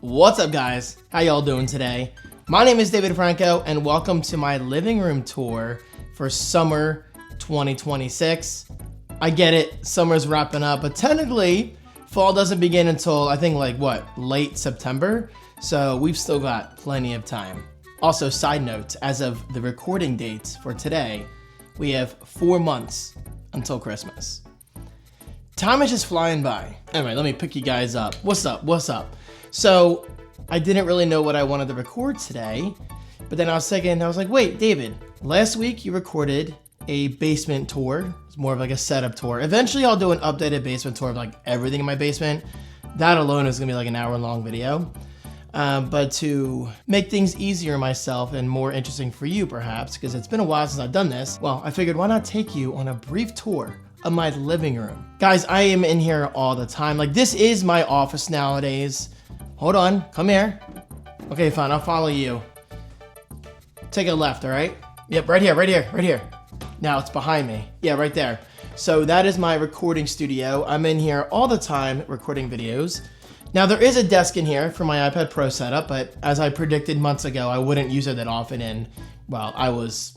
What's up, guys? How y'all doing today? My name is David Franco and welcome to my living room tour for summer 2026. I get it, summer's wrapping up, but technically fall doesn't begin until I think late September, so we've still got plenty of time. Also, side note, as of the recording date for today, we have 4 months until Christmas. Time is just flying by. Anyway, let me pick you guys up. What's up? So I didn't really know what I wanted to record today, but then I was like, wait, David, last week you recorded a basement tour. It's more of like a setup tour. Eventually I'll do an updated basement tour of like everything in my basement. That alone is gonna be like an hour-long video. But to make things easier on myself and more interesting for you perhaps, because it's been a while since I've done this, well, I figured why not take you on a brief tour of my living room. Guys, I am in here all the time. Like, this is my office nowadays. Hold on, come here. Okay, fine, I'll follow you. Take a left, all right? Yep, right here. Now it's behind me. Yeah, right there. So that is my recording studio. I'm in here all the time recording videos. Now there is a desk in here for my iPad Pro setup, but as I predicted months ago, I wouldn't use it that often, and well, I was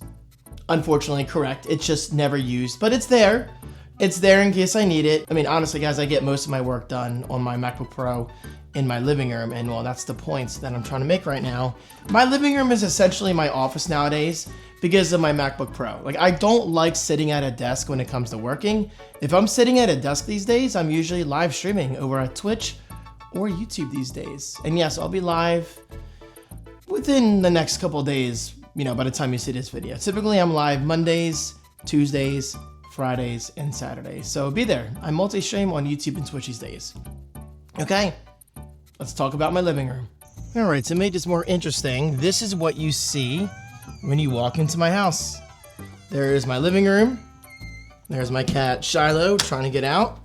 unfortunately correct. It's just never used, but it's there. It's there in case I need it. I mean, honestly, guys, I get most of my work done on my MacBook Pro in my living room, and well, that's the points that I'm trying to make right now. My living room is essentially my office nowadays because of my MacBook Pro. Like, I don't like sitting at a desk when it comes to working. If I'm sitting at a desk these days, I'm usually live streaming over at Twitch or YouTube these days. And yes, I'll be live within the next couple days, you know, by the time you see this video. Typically, I'm live Mondays, Tuesdays, Fridays, and Saturdays. So be there. I multi-stream on YouTube and Twitch these days. Okay, let's talk about my living room. All right, to make this more interesting, this is what you see when you walk into my house. There is my living room. There's my cat Shiloh trying to get out.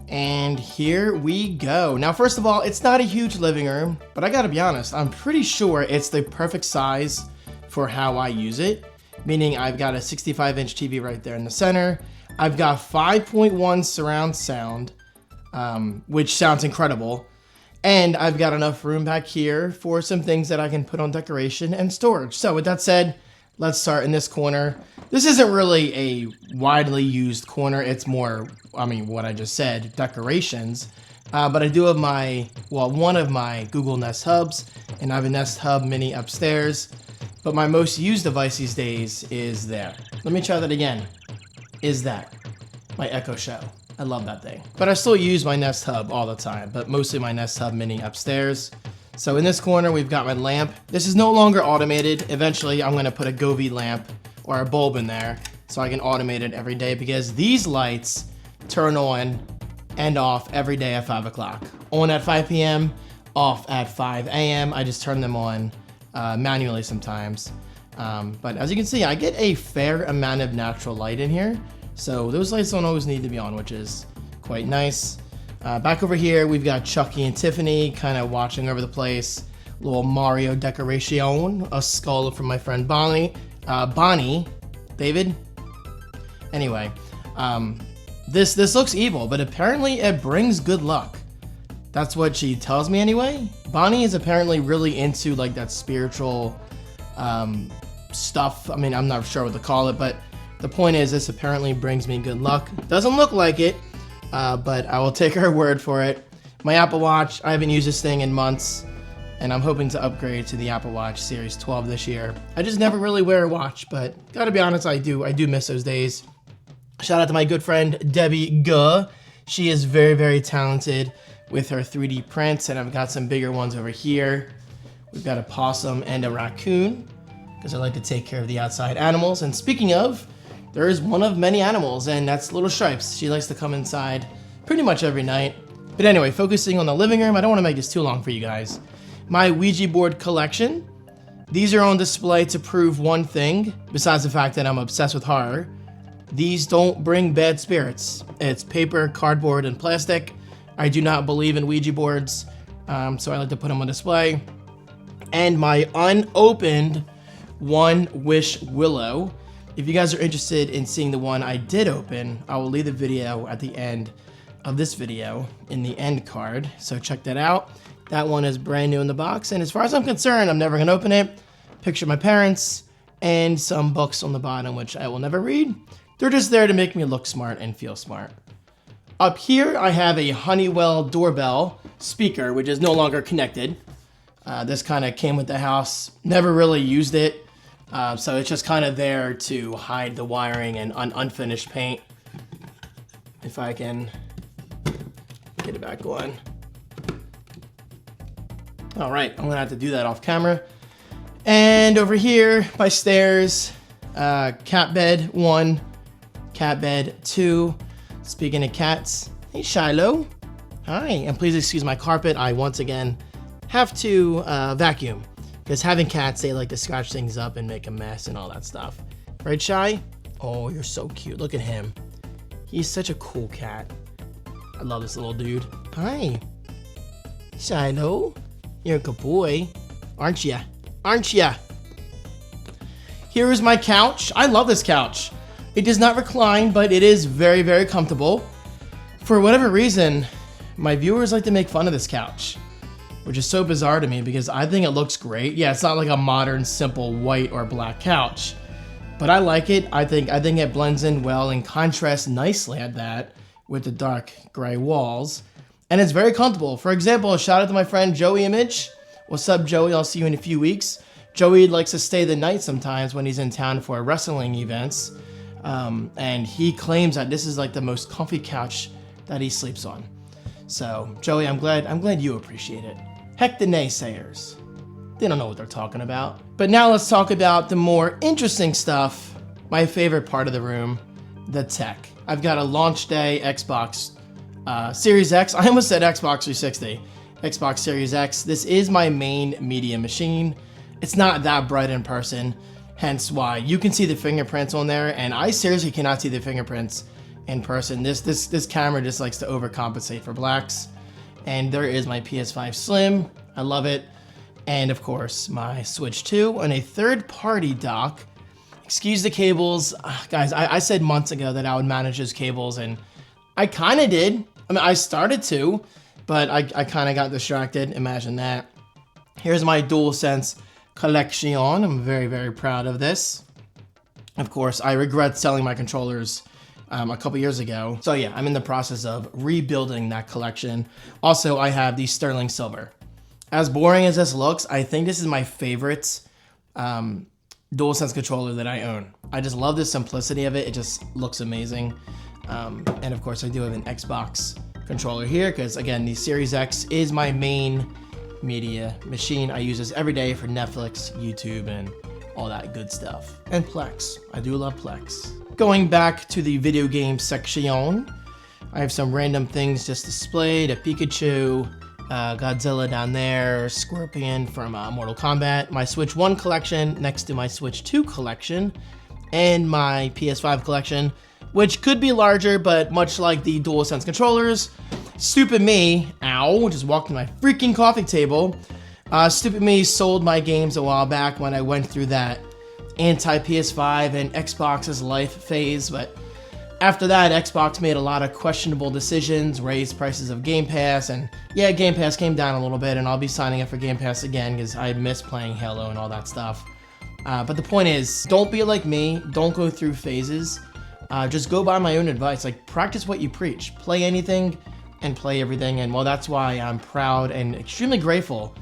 And here we go. Now, first of all, it's not a huge living room, but I gotta be honest, I'm pretty sure it's the perfect size for how I use it. Meaning I've got a 65-inch TV right there in the center. I've got 5.1 surround sound, which sounds incredible. And I've got enough room back here for some things that I can put on decoration and storage. So with that said, let's start in this corner. This isn't really a widely used corner. It's more, I mean, what I just said, decorations. But I do have one of my Google Nest Hubs, and I have a Nest Hub Mini upstairs. But my most used device these days is there. Let me try that again. Is that my Echo Show. I love that thing. But I still use my Nest Hub all the time, but mostly my Nest Hub Mini upstairs. So in this corner, we've got my lamp. This is no longer automated. Eventually, I'm gonna put a Govee lamp or a bulb in there so I can automate it every day, because these lights turn on and off every day at 5 o'clock. On at 5 p.m., off at 5 a.m. I just turn them on manually sometimes. But as you can see, I get a fair amount of natural light in here. So those lights don't always need to be on, which is quite nice. Back over here, we've got Chucky and Tiffany kind of watching over the place. Little Mario decoration, a skull from my friend Bonnie. David? Anyway, this looks evil, but apparently it brings good luck. That's what she tells me anyway. Bonnie is apparently really into like that spiritual stuff. I mean, I'm not sure what to call it, but the point is this apparently brings me good luck. Doesn't look like it, but I will take her word for it. My Apple Watch, I haven't used this thing in months, and I'm hoping to upgrade to the Apple Watch Series 12 this year. I just never really wear a watch, but gotta be honest, I do miss those days. Shout out to my good friend Debbie Guh. She is very, very talented with her 3D prints, and I've got some bigger ones over here. We've got a possum and a raccoon, because I like to take care of the outside animals. And speaking of, there is one of many animals, and that's Little Stripes. She likes to come inside pretty much every night. But anyway, focusing on the living room, I don't want to make this too long for you guys. My Ouija board collection. These are on display to prove one thing, besides the fact that I'm obsessed with horror. These don't bring bad spirits. It's paper, cardboard, and plastic. I do not believe in Ouija boards, so I like to put them on display. And my unopened One Wish Willow. If you guys are interested in seeing the one I did open, I will leave the video at the end of this video in the end card, so check that out. That one is brand new in the box, and as far as I'm concerned, I'm never gonna open it. Picture of my parents, and some books on the bottom, which I will never read. They're just there to make me look smart and feel smart. Up here, I have a Honeywell doorbell speaker, which is no longer connected. This kind of came with the house, never really used it. So it's just kind of there to hide the wiring and unfinished paint. If I can get it back on. All right, I'm gonna have to do that off camera. And over here, by stairs, cat bed 1, cat bed 2. Speaking of cats, hey Shiloh. Hi, and please excuse my carpet. I once again have to vacuum because having cats, they like to scratch things up and make a mess and all that stuff. Right, Shy? Oh, you're so cute. Look at him. He's such a cool cat. I love this little dude. Hi. Shiloh. You're a good boy, aren't ya? Aren't ya? Here is my couch. I love this couch. It does not recline, but it is very, very comfortable. For whatever reason, my viewers like to make fun of this couch, which is so bizarre to me because I think it looks great. Yeah, it's not like a modern, simple white or black couch, but I like it. I think it blends in well and contrasts nicely at that with the dark gray walls. And it's very comfortable. For example, a shout out to my friend Joey Image. What's up, Joey? I'll see you in a few weeks. Joey likes to stay the night sometimes when he's in town for wrestling events. And he claims that this is like the most comfy couch that he sleeps on. So, Joey, I'm glad you appreciate it. Heck the naysayers. They don't know what they're talking about. But now let's talk about the more interesting stuff. My favorite part of the room, the tech. I've got a launch day Xbox Series X. I almost said Xbox 360. Xbox Series X. This is my main media machine. It's not that bright in person, hence why you can see the fingerprints on there, and I seriously cannot see the fingerprints in person. This camera just likes to overcompensate for blacks. And there is my PS5 Slim. I love it. And of course, my Switch 2 and a third-party dock. Excuse the cables. Guys, I said months ago that I would manage those cables, and I kind of did. I mean, I started to, but I kind of got distracted. Imagine that. Here's my DualSense collection. I'm very, very proud of this. Of course, I regret selling my controllers a couple years ago. So yeah, I'm in the process of rebuilding that collection. Also, I have the sterling silver. As boring as this looks, I think this is my favorite DualSense controller that I own. I just love the simplicity of it. It just looks amazing. And of course, I do have an Xbox controller here because, again, the Series X is my main media machine. I use this every day for Netflix, YouTube, and all that good stuff. And Plex. I do love Plex. Going back to the video game section, I have some random things just displayed. A Pikachu, Godzilla down there, Scorpion from Mortal Kombat, my Switch 1 collection next to my Switch 2 collection, and my PS5 collection, which could be larger, but much like the DualSense controllers, stupid me, ow, just walked to my freaking coffee table. Stupid me sold my games a while back when I went through that anti-PS5 and Xbox's life phase, but after that, Xbox made a lot of questionable decisions, raised prices of Game Pass, and yeah, Game Pass came down a little bit, and I'll be signing up for Game Pass again because I miss playing Halo and all that stuff. But the point is, don't be like me, don't go through phases. Just go by my own advice. Like, practice what you preach. Play anything and play everything. And well, that's why I'm proud and extremely grateful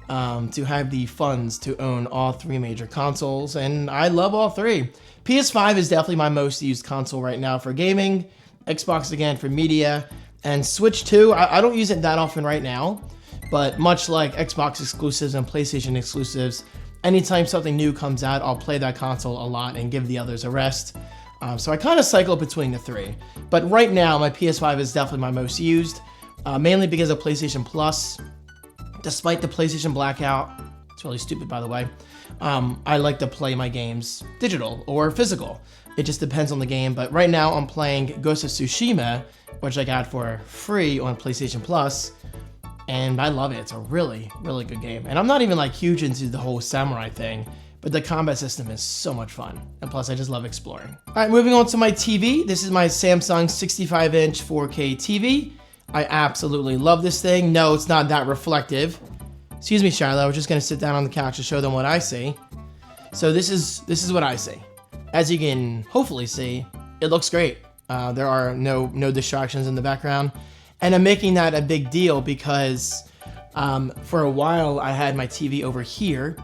to have the funds to own all 3 major consoles. And I love all 3. PS5 is definitely my most used console right now for gaming. Xbox, again, for media. And Switch 2, I don't use it that often right now. But much like Xbox exclusives and PlayStation exclusives, anytime something new comes out, I'll play that console a lot and give the others a rest. So I kind of cycle between the 3. But right now, my PS5 is definitely my most used, mainly because of PlayStation Plus. Despite the PlayStation blackout, it's really stupid, by the way, I like to play my games digital or physical. It just depends on the game. But right now, I'm playing Ghost of Tsushima, which I got for free on PlayStation Plus. And I love it. It's a really, really good game. And I'm not even like huge into the whole samurai thing, but the combat system is so much fun. And plus, I just love exploring. All right, moving on to my TV. This is my Samsung 65-inch 4K TV. I absolutely love this thing. No, it's not that reflective. Excuse me, Shiloh. I was just gonna sit down on the couch to show them what I see. So this is what I see. As you can hopefully see, it looks great. There are no distractions in the background. And I'm making that a big deal because for a while I had my TV over here,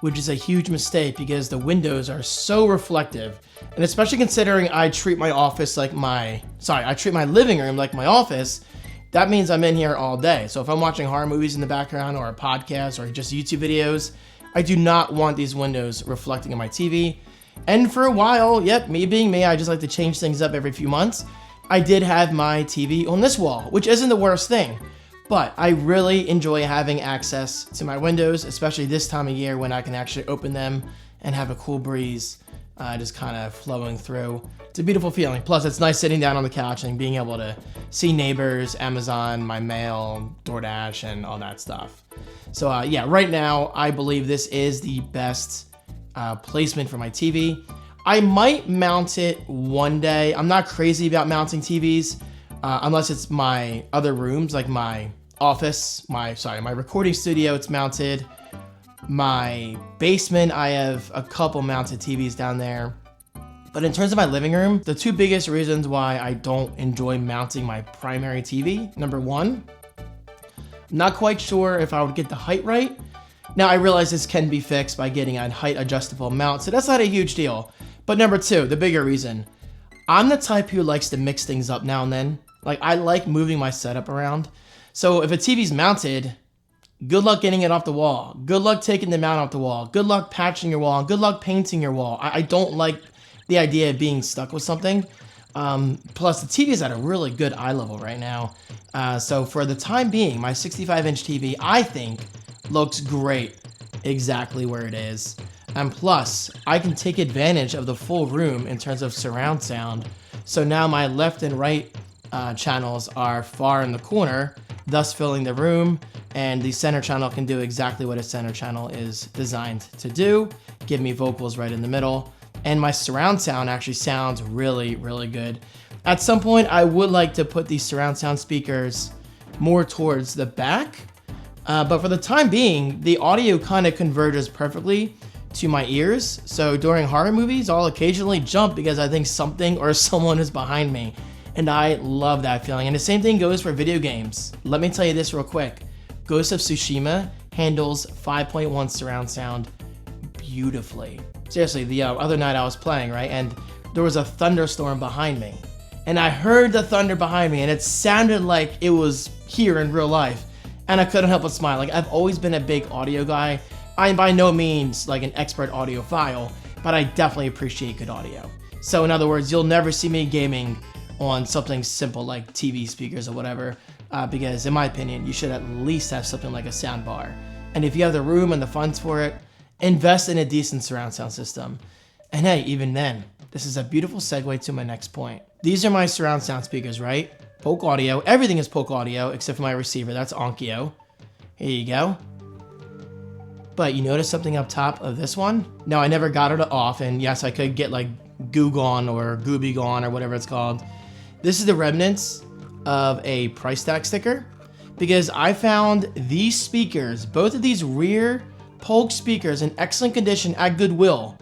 which is a huge mistake because the windows are so reflective. And especially considering I treat my living room like my office, that means I'm in here all day. So if I'm watching horror movies in the background or a podcast or just YouTube videos, I do not want these windows reflecting on my TV. And for a while, yep, me being me, I just like to change things up every few months. I did have my TV on this wall, which isn't the worst thing, but I really enjoy having access to my windows, especially this time of year when I can actually open them and have a cool breeze just kind of flowing through. It's a beautiful feeling. Plus, it's nice sitting down on the couch and being able to see neighbors, Amazon, my mail, DoorDash, and all that stuff. So yeah, right now, I believe this is the best placement for my TV. I might mount it one day. I'm not crazy about mounting TVs unless it's my other rooms, like my office, my recording studio, it's mounted. My basement, I have a couple mounted TVs down there. But in terms of my living room, the two biggest reasons why I don't enjoy mounting my primary TV, number one, I'm not quite sure if I would get the height right. Now I realize this can be fixed by getting a height adjustable mount, so that's not a huge deal. But number two, the bigger reason, I'm the type who likes to mix things up now and then. Like, I like moving my setup around. So if a TV's mounted, good luck getting it off the wall. Good luck taking the mount off the wall. Good luck patching your wall. Good luck painting your wall. I don't like the idea of being stuck with something. Plus, the TV is at a really good eye level right now. So for the time being, my 65-inch TV, I think, looks great exactly where it is. And plus, I can take advantage of the full room in terms of surround sound. So now my left and right channels are far in the corner, thus filling the room. And the center channel can do exactly what a center channel is designed to do, give me vocals right in the middle. And my surround sound actually sounds really, really good. At some point, I would like to put these surround sound speakers more towards the back. But for the time being, the audio kind of converges perfectly to my ears. So during horror movies, I'll occasionally jump because I think something or someone is behind me. And I love that feeling. And the same thing goes for video games. Let me tell you this real quick. Ghost of Tsushima handles 5.1 surround sound beautifully. Seriously, the other night I was playing, right? And there was a thunderstorm behind me. And I heard the thunder behind me and it sounded like it was here in real life. And I couldn't help but smile. Like, I've always been a big audio guy. I'm by no means like an expert audiophile, but I definitely appreciate good audio. So in other words, you'll never see me gaming on something simple like TV speakers or whatever, because in my opinion, you should at least have something like a sound bar. And if you have the room and the funds for it, invest in a decent surround sound system. And hey, even then, this is a beautiful segue to my next point. These are my surround sound speakers, right? Polk audio. Everything is Polk audio except for my receiver. That's Onkyo. Here you go. But you notice something up top of this one? No, I never got it off, and yes, I could get like Goo Gone or Gooby Gone or whatever it's called. This is the remnants of a price tag sticker because I found these speakers, both of these rear Polk speakers, in excellent condition at Goodwill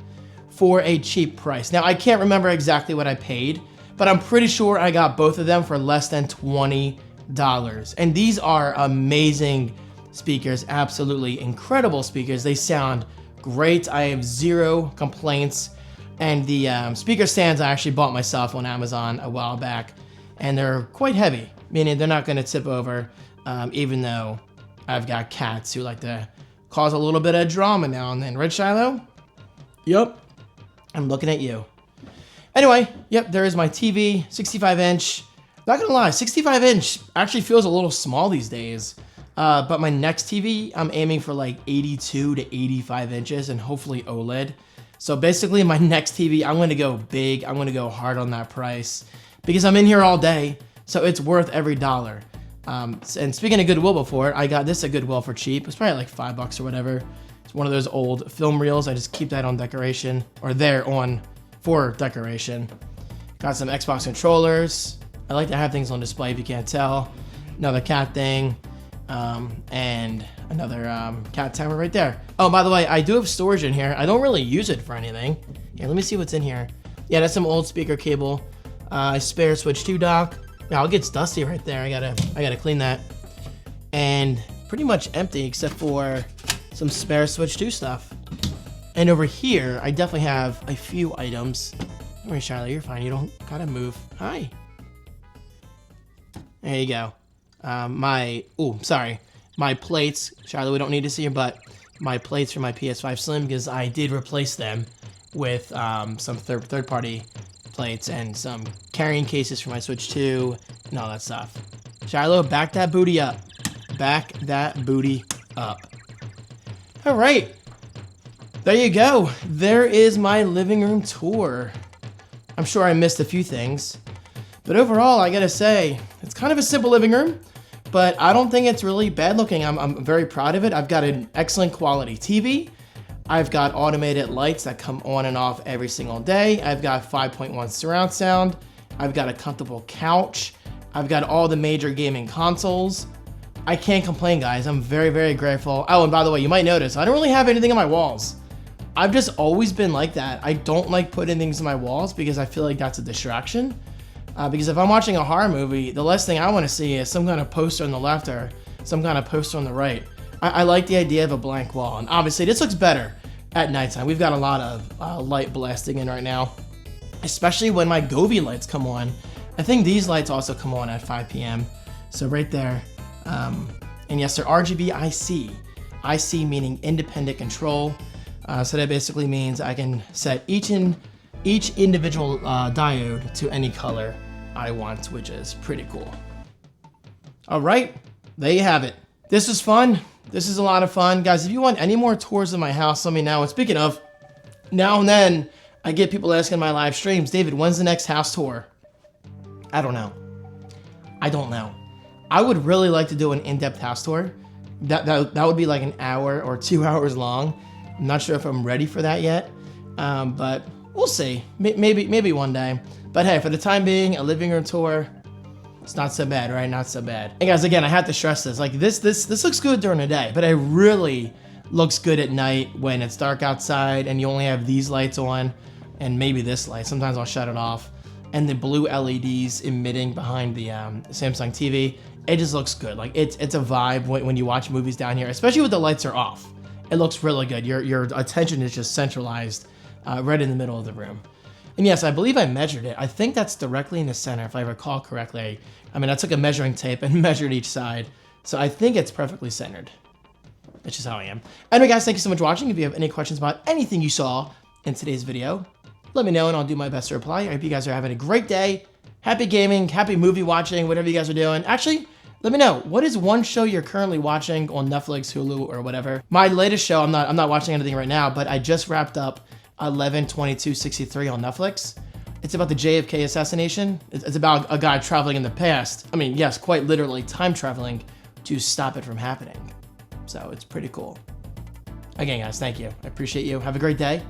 for a cheap price. Now, I can't remember exactly what I paid, but I'm pretty sure I got both of them for less than $20. And these are amazing speakers, absolutely incredible speakers. They sound great. I have zero complaints. And the speaker stands I actually bought myself on Amazon a while back, and they're quite heavy, meaning they're not going to tip over, even though I've got cats who like to cause a little bit of drama now and then. Right, Shiloh? Yep. I'm looking at you. Anyway, yep, there is my TV, 65-inch. Not gonna lie, 65-inch actually feels a little small these days. But my next TV, I'm aiming for like 82 to 85 inches and hopefully OLED. So basically my next TV, I'm gonna go big. I'm gonna go hard on that price because I'm in here all day. So it's worth every dollar. And speaking of Goodwill before, I got this at Goodwill for cheap. It's probably like $5 or whatever. It's one of those old film reels. I just keep that on decoration, or there on for decoration. Got some Xbox controllers. I like to have things on display if you can't tell. Another cat thing, and another cat tower right there. Oh, by the way, I do have storage in here. I don't really use it for anything. Here, let me see what's in here. Yeah, that's some old speaker cable. Spare Switch 2 dock. Yeah, it gets dusty right there. I gotta clean that. And pretty much empty except for some spare Switch 2 stuff. And over here, I definitely have a few items. Don't worry, Charlotte, you're fine. You don't gotta move. Hi. There you go. My plates. Charlotte, we don't need to see your butt. My plates for my PS5 Slim, because I did replace them with some third-party plates and some carrying cases for my Switch 2 and all that stuff. Shiloh, back that booty up. Back that booty up. All right. There you go. There is my living room tour. I'm sure I missed a few things, but overall, I gotta say, it's kind of a simple living room, but I don't think it's really bad looking. I'm very proud of it. I've got an excellent quality TV. I've got automated lights that come on and off every single day. I've got 5.1 surround sound. I've got a comfortable couch. I've got all the major gaming consoles. I can't complain, guys. I'm very, very grateful. Oh, and by the way, you might notice, I don't really have anything on my walls. I've just always been like that. I don't like putting things on my walls because I feel like that's a distraction. Because if I'm watching a horror movie, the last thing I want to see is some kind of poster on the left or some kind of poster on the right. I like the idea of a blank wall, and obviously this looks better at nighttime. We've got a lot of light blasting in right now, especially when my Govee lights come on. I think these lights also come on at 5 p.m. So right there, and yes, they're RGB IC. IC meaning independent control. So that basically means I can set each individual diode to any color I want, which is pretty cool. All right, there you have it. This was fun. This is a lot of fun. Guys, if you want any more tours of my house, let me know. And speaking of, now and then, I get people asking in my live streams, David, when's the next house tour? I don't know. I would really like to do an in-depth house tour. That would be like an hour or 2 hours long. I'm not sure if I'm ready for that yet, but we'll see. Maybe one day. But hey, for the time being, a living room tour, it's not so bad, right? Not so bad. And guys, again, I have to stress this. Like this looks good during the day, but it really looks good at night when it's dark outside and you only have these lights on and maybe this light. Sometimes I'll shut it off. And the blue LEDs emitting behind the Samsung TV. It just looks good. Like it's a vibe when you watch movies down here, especially when the lights are off. It looks really good. Your attention is just centralized right in the middle of the room. And yes, I believe I measured it. I think that's directly in the center, if I recall correctly. I mean, I took a measuring tape and measured each side. So I think it's perfectly centered. That's just how I am. Anyway, guys, thank you so much for watching. If you have any questions about anything you saw in today's video, let me know and I'll do my best to reply. I hope you guys are having a great day. Happy gaming, happy movie watching, whatever you guys are doing. Actually, let me know, what is one show you're currently watching on Netflix, Hulu, or whatever? My latest show, I'm not watching anything right now, but I just wrapped up 11/22/63 on Netflix. It's about the JFK assassination. It's about a guy traveling in the past. I mean, yes, quite literally time traveling to stop it from happening. So it's pretty cool. Again, guys, thank you. I appreciate you. Have a great day,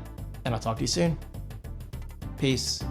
and I'll talk to you soon. Peace.